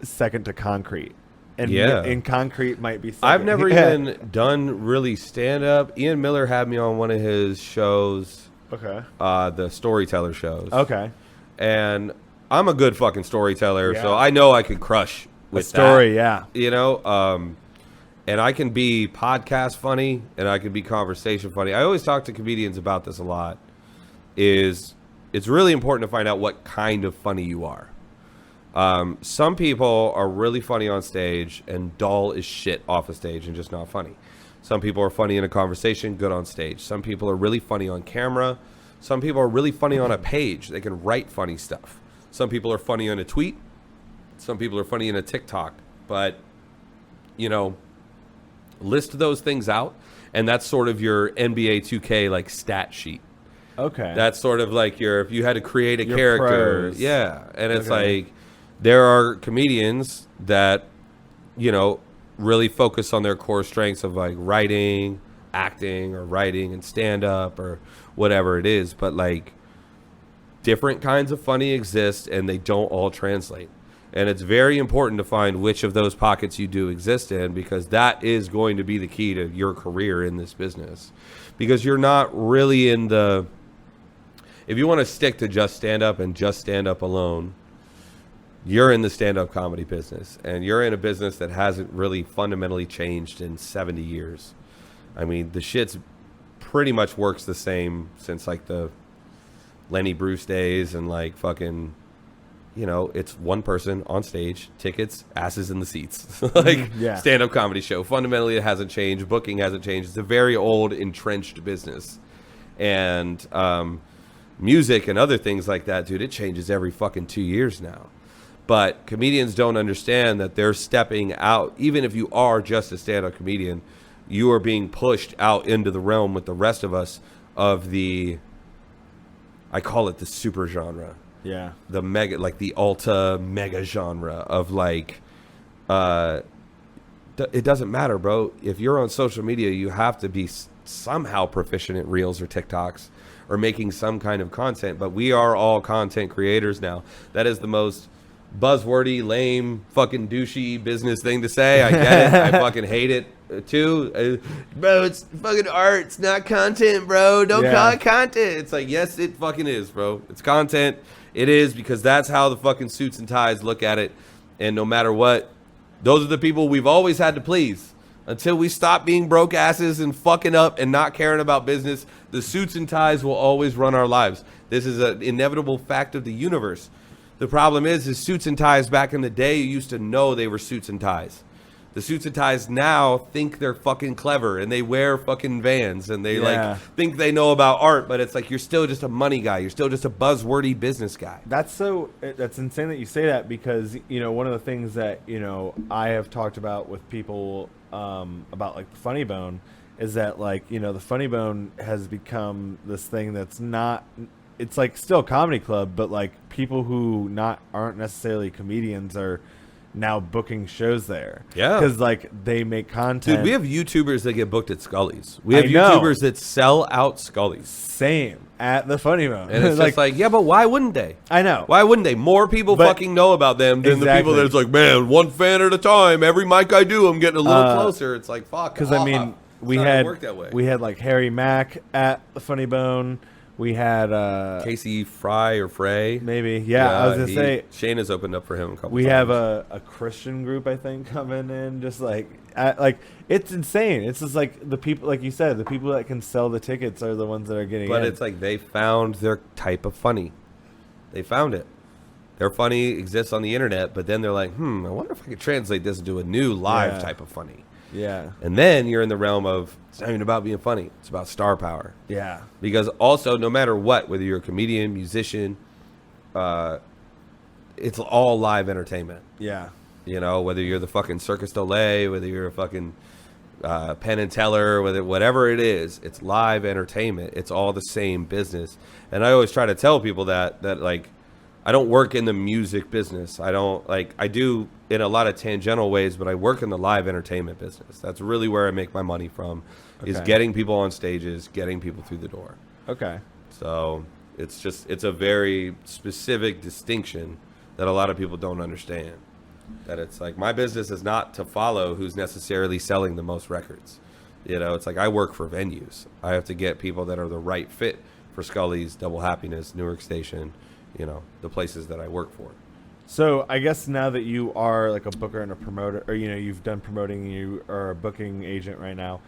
second to concrete. And in concrete might be second. I've never even done really stand-up. Ian Miller had me on one of his shows... Okay. The storyteller shows. Okay. And I'm a good fucking storyteller, so I know I could crush with a story, that. And I can be podcast funny, and I can be conversation funny. I always talk to comedians about this a lot. It's really important to find out what kind of funny you are. Some people are really funny on stage and dull as shit off a stage and just not funny. Some people are funny in a conversation, good on stage. Some people are really funny on camera. Some people are really funny on a page. They can write funny stuff. Some people are funny on a tweet. Some people are funny in a TikTok. But, list those things out, and that's sort of your NBA 2K, like, stat sheet. Okay. That's sort of like if you had to create a character. Pros. Yeah. And it's like, there are comedians that, really focus on their core strengths of like writing, acting, or writing and stand-up or whatever it is. But like different kinds of funny exist and they don't all translate. And it's very important to find which of those pockets you do exist in, because that is going to be the key to your career in this business. Because you're not really in the... If you want to stick to just stand-up and just stand-up alone, you're in the stand-up comedy business, and you're in a business that hasn't really fundamentally changed in 70 years. I mean, the shit's pretty much works the same since, like, the Lenny Bruce days and, like, fucking, it's one person on stage, tickets, asses in the seats. Like, stand-up comedy show. Fundamentally, it hasn't changed. Booking hasn't changed. It's a very old, entrenched business. And music and other things like that, dude, it changes every fucking 2 years now. But comedians don't understand that they're stepping out. Even if you are just a stand-up comedian, you are being pushed out into the realm with the rest of us of the, I call it the super genre. Yeah. The mega, like the ultra mega genre of like, it doesn't matter, bro. If you're on social media, you have to be somehow proficient at Reels or TikToks or making some kind of content. But we are all content creators now. That is the most buzzwordy, lame, fucking douchey business thing to say. I get it. I fucking hate it too. Bro, it's fucking art. It's not content, bro. Don't call it content. It's like, yes, it fucking is, bro. It's content. It is, because that's how the fucking suits and ties look at it. And no matter what, those are the people we've always had to please. Until we stop being broke asses and fucking up and not caring about business, the suits and ties will always run our lives. This is an inevitable fact of the universe. The problem is suits and ties back in the day, you used to know they were suits and ties. The suits and ties now think they're fucking clever, and they wear fucking Vans, and they like think they know about art, but it's like, you're still just a money guy. You're still just a buzzwordy business guy. That's insane that you say that, because, one of the things that, I have talked about with people about like the funny bone is that, like, the funny bone has become this thing that's not it's like still a comedy club, but like people who aren't necessarily comedians are now booking shows there. Yeah. Because like they make content. Dude, we have YouTubers that get booked at Scully's. We have I know. YouTubers that sell out Scully's. Same at the Funny Bone. And it's just like, yeah, but why wouldn't they? I know. Why wouldn't they? More people fucking know about them than the people that's like, man, one fan at a time. Every mic I do, I'm getting a little closer. It's like, fuck. Because I mean, we had like Harry Mack at the Funny Bone. We had Casey Fry or Frey. Maybe. Yeah, I was going to say. Shane has opened up for him a couple times. We have a Christian group, I think, coming in. Just like it's insane. It's just like the people, like you said, the people that can sell the tickets are the ones that are getting in. But it's like they found their type of funny. They found it. Their funny exists on the internet, but then they're like, I wonder if I could translate this into a new live type of funny. Yeah. And then you're in the realm of, it's not even about being funny. It's about star power. Yeah. Because also, no matter what, whether you're a comedian, musician, it's all live entertainment. Yeah. You know, whether you're the fucking Circus Soleil, whether you're a fucking Penn and Teller, whatever it is, it's live entertainment. It's all the same business. And I always try to tell people that like, I don't work in the music business. I do in a lot of tangential ways, but I work in the live entertainment business. That's really where I make my money from, is getting people on stages, getting people through the door. Okay. So it's a very specific distinction that a lot of people don't understand. That it's like, my business is not to follow who's necessarily selling the most records. You know, it's like I work for venues. I have to get people that are the right fit for Scully's, Double Happiness, Newark Station, you know, the places that I work for. So I guess now that you are like a booker and a promoter, or you know, you've done promoting, you are a booking agent right now,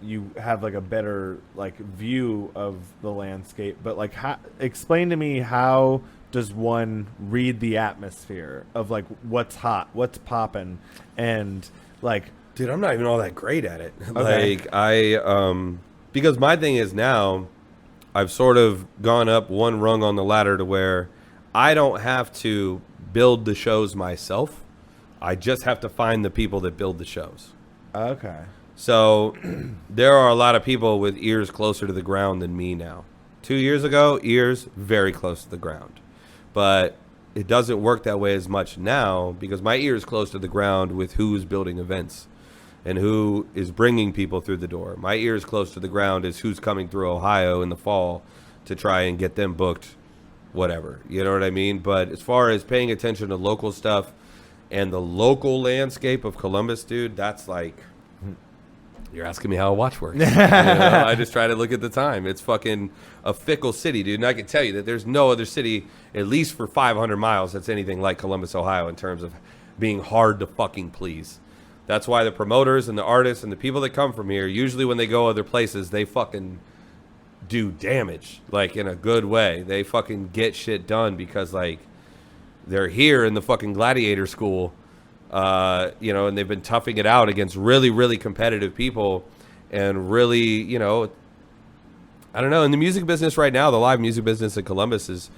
you have like a better like view of the landscape. But like, explain to me, how does one read the atmosphere of like what's hot, what's popping, and like, dude, I'm not even all that great at it. Okay. Like because my thing is now, I've sort of gone up one rung on the ladder to where I don't have to build the shows myself. I just have to find the people that build the shows. Okay. So there are a lot of people with ears closer to the ground than me now. 2 years ago, ears very close to the ground. But it doesn't work that way as much now because my ear is close to the ground with who's building events and who is bringing people through the door. My ear is close to the ground is who's coming through Ohio in the fall to try and get them booked, whatever. You know what I mean? But as far as paying attention to local stuff and the local landscape of Columbus, dude, that's like, you're asking me how a watch works. You know, I just try to look at the time. It's fucking a fickle city, dude. And I can tell you that there's no other city, at least for 500 miles, that's anything like Columbus, Ohio in terms of being hard to fucking please. That's why the promoters and the artists and the people that come from here, usually when they go other places, they fucking do damage, like in a good way. They fucking get shit done because like they're here in the fucking gladiator school, you know, and they've been toughing it out against really, really competitive people and really, you know, I don't know. In the music business right now, the live music business in Columbus is,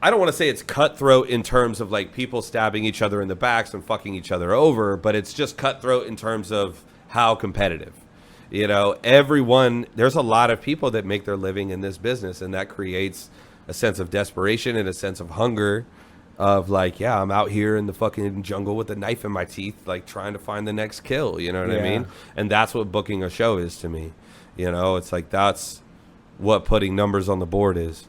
I don't want to say it's cutthroat in terms of like people stabbing each other in the backs and fucking each other over, but it's just cutthroat in terms of how competitive. You know, there's a lot of people that make their living in this business, and that creates a sense of desperation and a sense of hunger of like, yeah, I'm out here in the fucking jungle with a knife in my teeth, like trying to find the next kill, you know what I mean? And that's what booking a show is to me. You know, it's like, that's what putting numbers on the board is,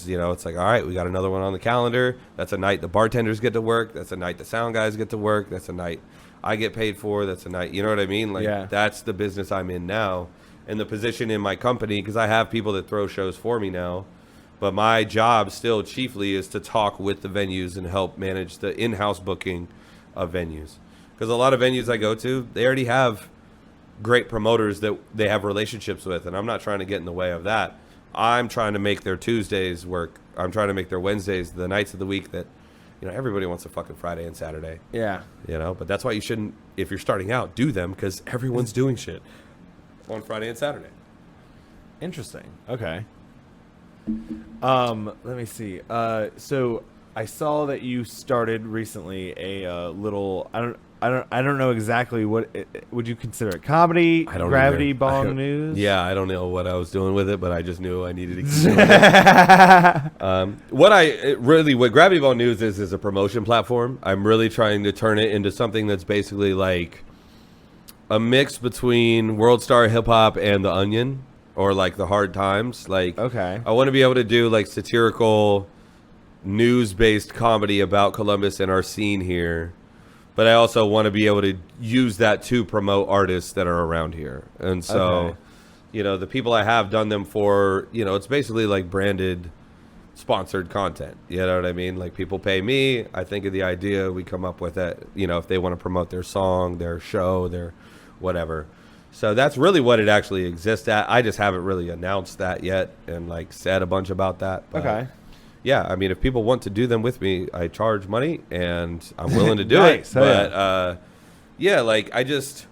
you know, it's like, all right, we got another one on the calendar. That's a night the bartenders get to work. That's a night the sound guys get to work. That's a night I get paid for. That's a night, you know what I mean? Like, that's the business I'm in now. And the position in my company, because I have people that throw shows for me now, but my job still chiefly is to talk with the venues and help manage the in-house booking of venues. Because a lot of venues I go to, they already have great promoters that they have relationships with, and I'm not trying to get in the way of that. I'm trying to make their Tuesdays work. I'm trying to make their Wednesdays the nights of the week that, you know, everybody wants a fucking Friday and Saturday. Yeah. You know, but that's why you shouldn't, if you're starting out, do them, because everyone's doing shit on Friday and Saturday. Interesting. Okay. Let me see. So I saw that you started recently a little, I don't know exactly what would you consider it, comedy, I don't Gravity either. Bong news. Yeah, I don't know what I was doing with it, but I just knew I needed to keep doing it. What Gravity Bong News is a promotion platform. I'm really trying to turn it into something that's basically like a mix between World Star Hip Hop and The Onion, or like The Hard Times. Like, Okay. I want to be able to do like satirical, news-based comedy about Columbus and our scene here, but I also want to be able to use that to promote artists that are around here. And so, Okay. you know, the people I have done them for, you know, it's basically like branded, sponsored content. You know what I mean? Like, people pay me, I think of the idea, we come up with it, you know, if they want to promote their song, their show, their whatever. So that's really what it actually exists at. I just haven't really announced that yet and like said a bunch about that. But Okay. yeah, I mean, if people want to do them with me, I charge money and I'm willing to do Nice. it. But yeah, like I just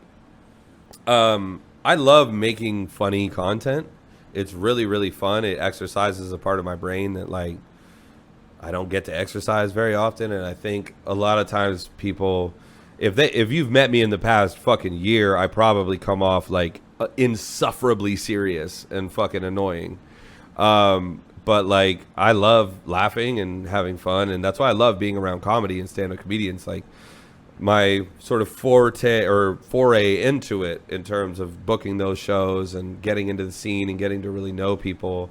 I love making funny content. It's really, really fun. It exercises a part of my brain that like I don't get to exercise very often, and I think a lot of times people, if you've met me in the past fucking year, I probably come off like insufferably serious and fucking annoying. But like I love laughing and having fun, and that's why I love being around comedy and stand-up comedians. Like my sort of foray into it in terms of booking those shows and getting into the scene and getting to really know people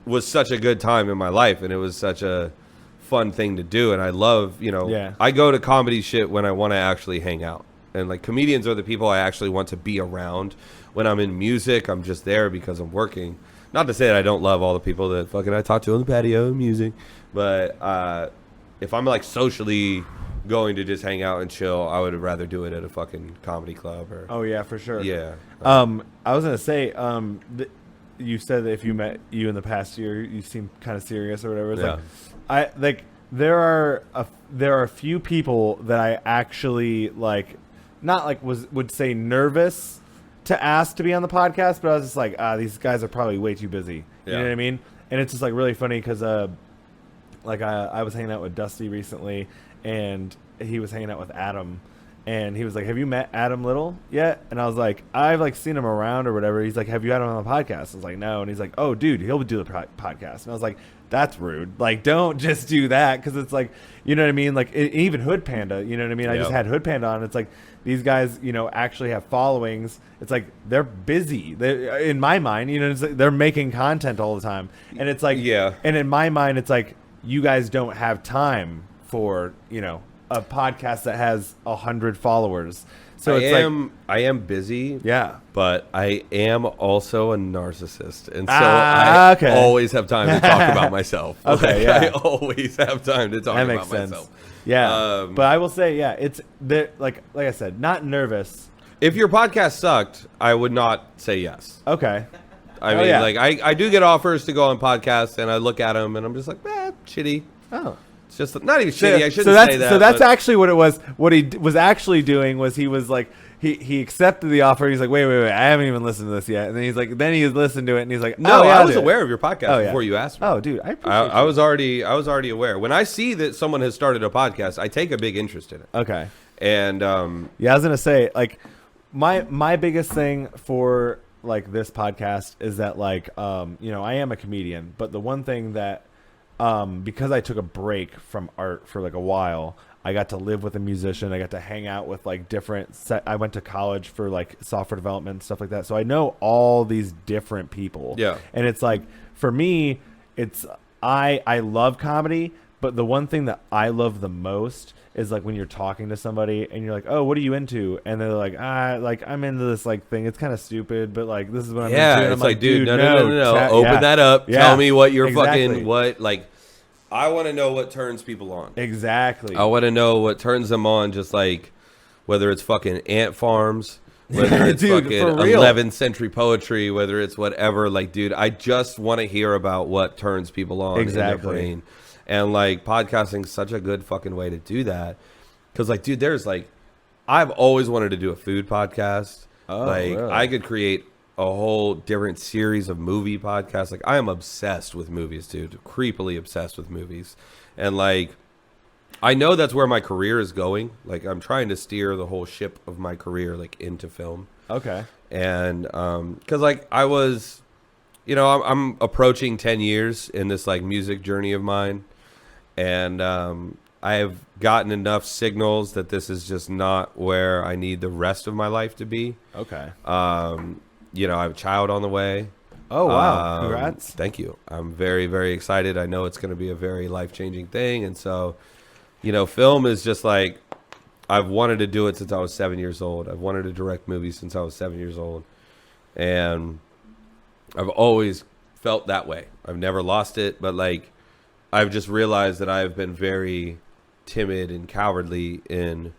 was such a good time in my life, and it was such a fun thing to do. And I love, you know, Yeah. I go to comedy shit when I want to actually hang out, and like comedians are the people I actually want to be around. When I'm in music, I'm just there because I'm working. Not to say that I don't love all the people that fucking I talk to on the patio and music, but if I'm like socially going to just hang out and chill, I would rather do it at a fucking comedy club or. Oh yeah, for sure. Yeah. I was gonna say, you said that if you met you in the past year, you seem kind of serious or whatever. It's like there are a few people that I actually like, not like would say nervous to ask to be on the podcast, but I was just like, these guys are probably way too busy. You know what I mean? And it's just like really funny because like I was hanging out with Dusty recently, and he was hanging out with Adam, and he was like, have you met Adam Little yet? And I was like, I've like seen him around or whatever. He's like, have you had him on the podcast? I was like, no. And he's like, oh dude, he'll do the podcast. And I was like, that's rude. Like, don't just do that, because it's like, you know what I mean? Like even Hood Panda, you know what I mean? I just had Hood Panda on. It's like these guys, you know, actually have followings. It's like they're busy. They, in my mind, you know, it's like they're making content all the time, and it's like, Yeah. And in my mind, it's like you guys don't have time for, you know, a podcast that has 100 followers. So I am busy. Yeah. But I am also a narcissist, and so I always have time to talk about myself. Okay, Like, yeah. I always have time to talk That about makes sense. myself. Yeah. But I will say, yeah, it's like I said, not nervous. If your podcast sucked, I would not say yes. Okay. I mean, yeah. like I do get offers to go on podcasts, and I look at them, and I'm just like, shitty. Oh. It's just not even shitty. I shouldn't say that. So that's but- actually what it was. What he was actually doing was he was like, he accepted the offer. He's like, wait, I haven't even listened to this yet. And then he's like, then he listened to it, and he's like, No, oh, yeah, I I'll was do it. aware of your podcast Oh, yeah. before you asked me. Oh, dude, I appreciate I was already aware. When I see that someone has started a podcast, I take a big interest in it. Okay. And Yeah, I was gonna say, like, my biggest thing for like this podcast is that, like, you know, I am a comedian, but the one thing that because I took a break from art for like a while, I got to live with a musician. I got to hang out with like different I went to college for like software development and stuff like that. So I know all these different people. Yeah. And it's like, for me, it's I love comedy, but the one thing that I love the most is like when you're talking to somebody and you're like, oh, what are you into? And they're like, I'm into this like thing. It's kind of stupid, but like this is what I'm into. And it's I'm like, dude, no. chat, Open that up. Yeah. Tell me what you're Exactly. fucking what like. I want to know what turns people on. Exactly. I want to know what turns them on. Just like whether it's fucking ant farms, whether it's Dude, fucking for real. 11th century poetry, whether it's whatever. Like, dude, I just want to hear about what turns people on in their brain. And like podcasting is such a good fucking way to do that. Because like, dude, there's like, I've always wanted to do a food podcast. Oh, like, really? I could create a whole different series of movie podcasts. Like, I am obsessed with movies, dude. Creepily obsessed with movies. And like, I know that's where my career is going. Like, I'm trying to steer the whole ship of my career, like, into film. Okay. And because, like, I was, I'm approaching 10 years in this, like, music journey of mine. And I've gotten enough signals that this is just not where I need the rest of my life to be. Okay. I have a child on the way. Oh, wow. Congrats. Thank you. I'm very, very excited. I know it's going to be a very life-changing thing. And so, film is just like, I've wanted to do it since I was 7 years old. I've wanted to direct movies since I was 7 years old. And I've always felt that way. I've never lost it. But, like, I've just realized that I've been very timid and cowardly in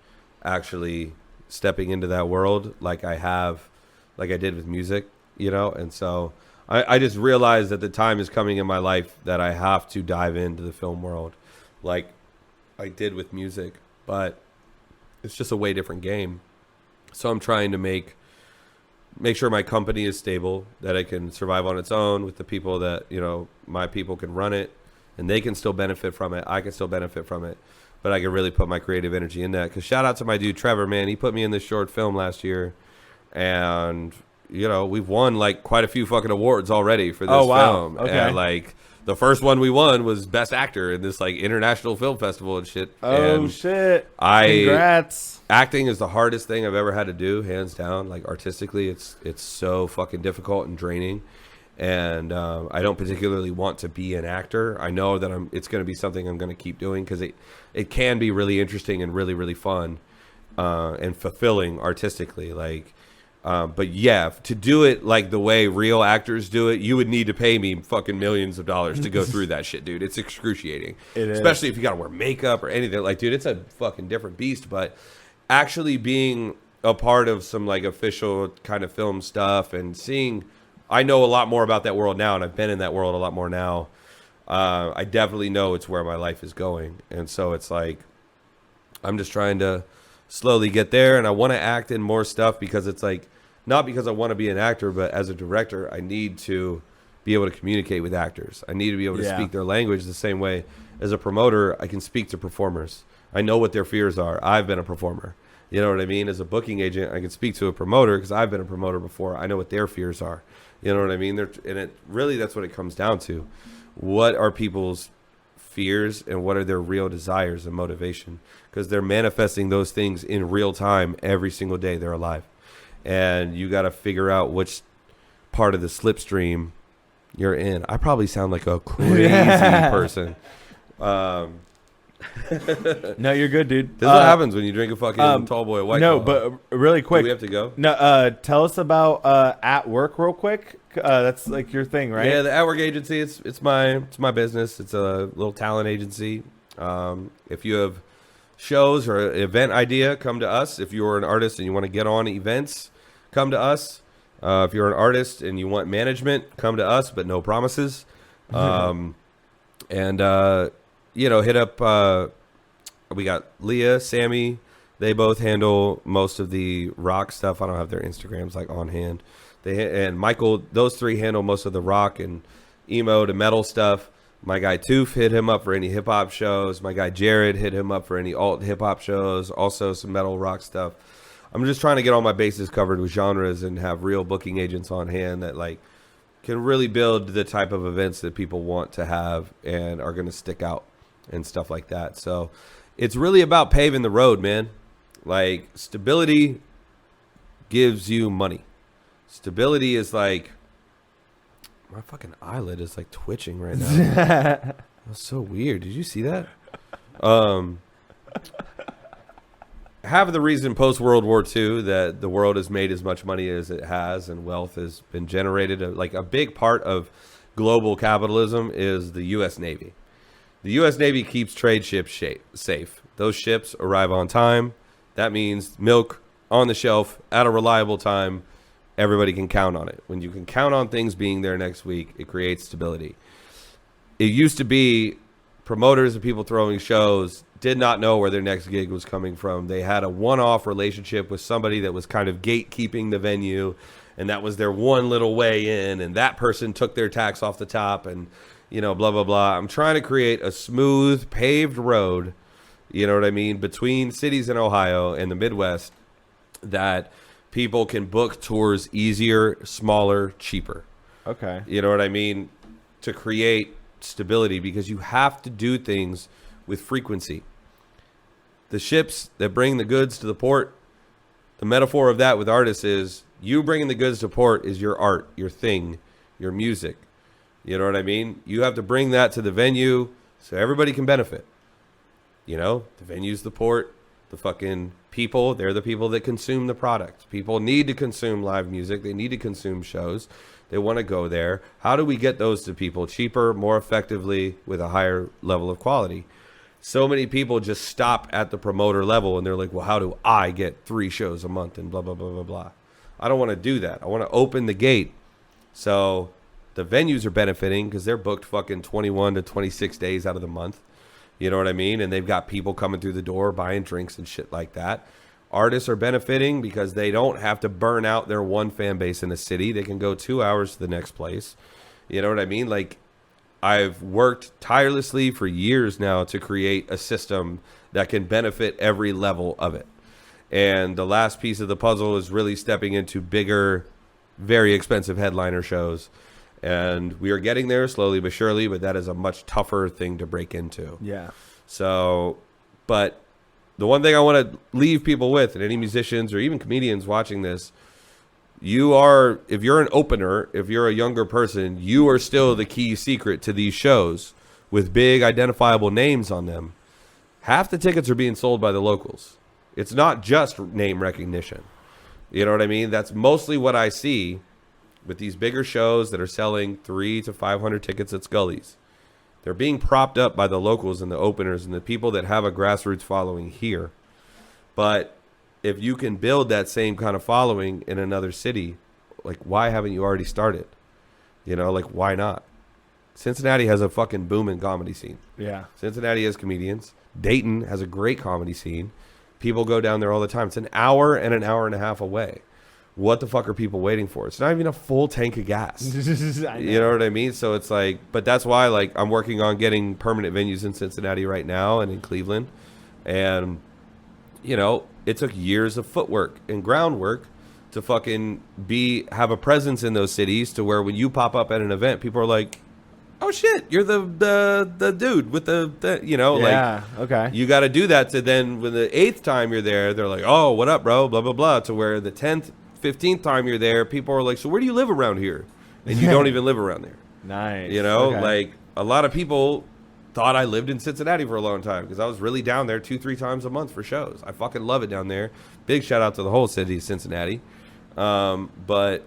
actually stepping into that world like I did with music, And so I just realized that the time is coming in my life that I have to dive into the film world like I did with music. But it's just a way different game. So I'm trying to make sure my company is stable, that it can survive on its own with the people that, my people can run it, and they can still benefit from it. I can still benefit from it. But I can really put my creative energy in that. Because shout out to my dude, Trevor, man. He put me in this short film last year. And, we've won, like, quite a few fucking awards already for this film. Okay. And, like, the first one we won was Best Actor in this, like, international film festival and shit. Oh, and shit. Congrats. Acting is the hardest thing I've ever had to do, hands down. Like, artistically, it's so fucking difficult and draining. And I don't particularly want to be an actor. I know that it's going to be something I'm going to keep doing because it can be really interesting and really, really fun and fulfilling artistically. Like, but yeah, to do it like the way real actors do it, you would need to pay me fucking millions of dollars to go through that shit, dude. It's excruciating. Especially if you got to wear makeup or anything. Like, dude, it's a fucking different beast. But actually being a part of some like official kind of film stuff and seeing... I know a lot more about that world now, and I've been in that world a lot more now. I definitely know it's where my life is going. And so it's like, I'm just trying to slowly get there, and I want to act in more stuff because it's like, not because I want to be an actor, but as a director, I need to be able to communicate with actors. I need to be able to speak their language the same way as a promoter. I can speak to performers. I know what their fears are. I've been a performer. You know what I mean? As a booking agent, I can speak to a promoter because I've been a promoter before. I know what their fears are. You know what I mean? That's what it comes down to. What are people's fears and what are their real desires and motivation? Because they're manifesting those things in real time every single day they're alive. And you got to figure out which part of the slipstream you're in. I probably sound like a crazy person. No, you're good, dude. This is what happens when you drink a fucking tall boy white. No, but really quick. Do we have to go? No, tell us about At Work real quick. That's like your thing, right? Yeah, the At Work agency. It's my business. It's a little talent agency. If you have shows or an event idea, come to us. If you're an artist and you want to get on events, come to us. If you're an artist and you want management, come to us, but no promises. Hit up. We got Leah, Sammy. They both handle most of the rock stuff. I don't have their Instagrams like on hand. And Michael, those three handle most of the rock and emo to metal stuff. My guy Toof hit him up for any hip hop shows. My guy Jared hit him up for any alt hip hop shows. Also some metal rock stuff. I'm just trying to get all my bases covered with genres and have real booking agents on hand that like can really build the type of events that people want to have and are going to stick out and stuff like that. So it's really about paving the road, man. Like, stability gives you money. Stability is like, my fucking eyelid is like twitching right now. That's so weird. Did you see that? Half of the reason post World War II that the world has made as much money as it has and wealth has been generated, like a big part of global capitalism is the U.S. Navy. The U.S. Navy keeps trade ships safe. Those ships arrive on time. That means milk on the shelf at a reliable time. Everybody can count on it. When you can count on things being there next week, it creates stability. It used to be promoters and people throwing shows did not know where their next gig was coming from. They had a one-off relationship with somebody that was kind of gatekeeping the venue, and that was their one little way in, and that person took their tax off the top and, blah, blah, blah. I'm trying to create a smooth, paved road, you know what I mean, between cities in Ohio and the Midwest that people can book tours easier, smaller, cheaper. Okay. You know what I mean? To create stability, because you have to do things with frequency. The ships that bring the goods to the port, the metaphor of that with artists is you bringing the goods to port is your art, your thing, your music. You know what I mean? You have to bring that to the venue so everybody can benefit. You know, the venue's the port, the fucking people, they're the people that consume the product. People need to consume live music. They need to consume shows. They want to go there. How do we get those to people cheaper, more effectively, with a higher level of quality? So many people just stop at the promoter level and they're like, well, how do I get 3 shows a month and blah, blah, blah, blah, blah. I don't want to do that. I want to open the gate. So the venues are benefiting because they're booked fucking 21 to 26 days out of the month. You know what I mean? And they've got people coming through the door buying drinks and shit like that. Artists are benefiting because they don't have to burn out their one fan base in a city. They can go 2 hours to the next place. You know what I mean? Like, I've worked tirelessly for years now to create a system that can benefit every level of it. And the last piece of the puzzle is really stepping into bigger, very expensive headliner shows. And we are getting there slowly but surely, but that is a much tougher thing to break into. Yeah. So, but the one thing I want to leave people with, and any musicians or even comedians watching this, you are, if you're an opener, if you're a younger person, you are still the key secret to these shows with big identifiable names on them. Half the tickets are being sold by the locals. It's not just name recognition. You know what I mean? That's mostly what I see with these bigger shows that are selling 300 to 500 tickets at Scully's. They're being propped up by the locals and the openers and the people that have a grassroots following here. But if you can build that same kind of following in another city, like, why haven't you already started? You know, like, why not? Cincinnati has a fucking booming comedy scene. Yeah. Cincinnati has comedians. Dayton has a great comedy scene. People go down there all the time. It's an hour and a half away. What the fuck are people waiting for? It's not even a full tank of gas. You know what I mean? So it's like, but that's why, like, I'm working on getting permanent venues in Cincinnati right now and in Cleveland. And, you know, it took years of footwork and groundwork to fucking have a presence in those cities to where when you pop up at an event, people are like, oh shit, you're the dude with the you know, yeah, like, okay. You got to do that to then when the 8th time you're there, they're like, oh, what up, bro? Blah, blah, blah. To where the 10th, 15th time you're there, people are like, so where do you live around here? And you don't even live around there. Nice. You know, okay. like, a lot of people thought I lived in Cincinnati for a long time because I was really down there 2-3 times a month for shows. I fucking love it down there. Big shout out to the whole city of Cincinnati. But,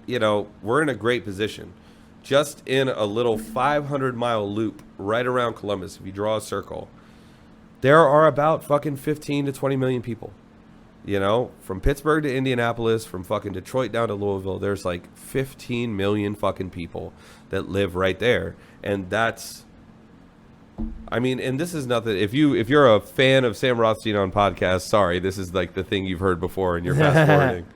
you know, we're in a great position. Just in a little 500-mile loop right around Columbus, if you draw a circle, there are about fucking 15 to 20 million people. You know, from Pittsburgh to Indianapolis, from fucking Detroit down to Louisville, there's like 15 million fucking people that live right there. And that's, I mean, and this is nothing. If you're a fan of Sam Rothstein on podcast, sorry, this is like the thing you've heard before and you're fast forwarding.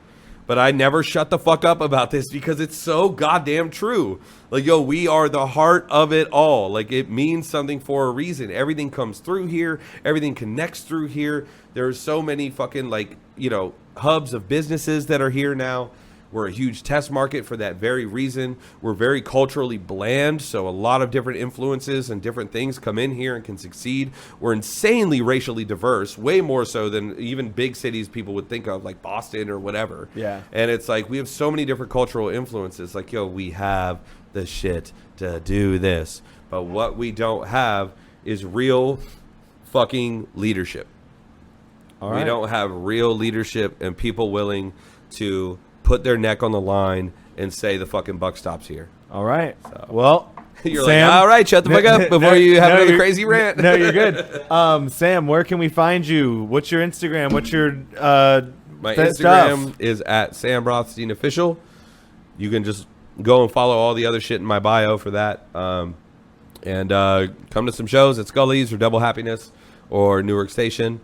But I never shut the fuck up about this because it's so goddamn true. Like, yo, we are the heart of it all. Like, it means something for a reason. Everything comes through here. Everything connects through here. There's so many fucking, like, you know, hubs of businesses that are here now. We're a huge test market for that very reason. We're very culturally bland, so a lot of different influences and different things come in here and can succeed. We're insanely racially diverse, way more so than even big cities people would think of, like Boston or whatever. Yeah. And it's like we have so many different cultural influences. Like, yo, we have the shit to do this. But what we don't have is real fucking leadership. All right. We don't have real leadership and people willing to put their neck on the line and say the fucking buck stops here. All right. So. Well, you're Sam, like, all right, shut the fuck up before you have another crazy rant. No, you're good. Sam, where can we find you? What's your Instagram? What's your my Instagram stuff? is at Sam Rothstein Official. You can just go and follow all the other shit in my bio for that. And come to some shows at Scully's or Double Happiness or Newark Station.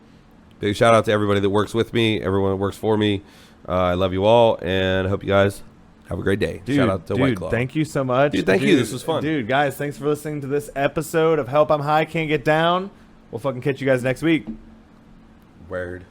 Big shout out to everybody that works with me, everyone that works for me. I love you all, and I hope you guys have a great day. Dude, shout out to White Claw. Thank you so much. Dude, thank you. This was fun. Dude, guys, thanks for listening to this episode of Help I'm High, Can't Get Down. We'll fucking catch you guys next week. Word.